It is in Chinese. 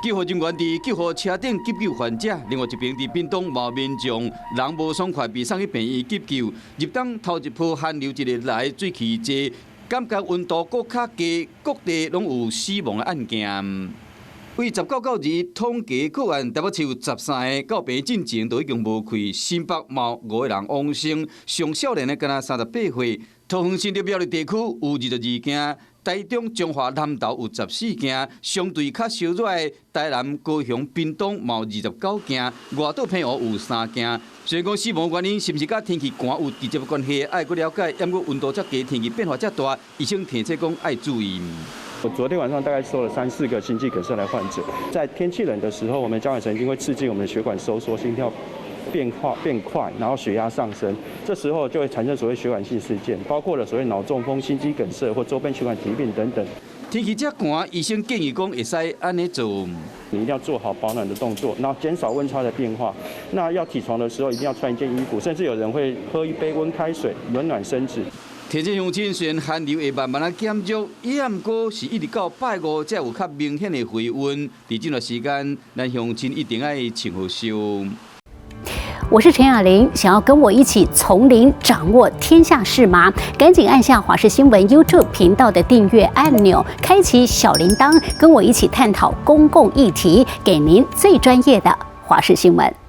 救护人员伫救护车顶急救患者，另外一边伫屏东毛民众人无爽快被送去病院急救。入冬头一波寒流一日来，水气济，感觉温度搁较低，各地拢有死亡的案件。为19到20统计个案，台北市有13个到病进前都已经无开，新北嘛5个人往生，上少年的敢若38岁。桃园新竹苗栗地区有22件。台中、中华、南投有14件，相对较少热的台南、高雄、屏东嘛有29件，外岛偏湖有3件。虽然讲死亡原因是毋是甲天气寒有直接关系，爱搁了解，因过温度较低，天气变化较大，医生提醒讲爱注意。我昨天晚上大概收了3、4个心肌梗塞来患者，在天气冷的时候，我们交感神经会刺激我们的血管收缩，心跳变快，然后血压上升，这时候就会产生所谓血管性事件，包括了所谓脑中风、心肌梗塞或周边血管疾病等等。天气这寒，医生建议讲会使安尼做，你一定要做好保暖的动作，然后减少温差的变化。那要起床的时候一定要穿一件衣服，甚至有人会喝一杯温开水，暖暖身子。天气乡亲，虽然寒流会慢慢减弱，也毋过是一直到拜5才有较明显的回温。伫这段时间，咱乡亲一定要穿好袖。我是陈雅玲，想要跟我一起从零掌握天下事吗？赶紧按下华视新闻 YouTube 频道的订阅按钮，开启小铃铛，跟我一起探讨公共议题，给您最专业的华视新闻。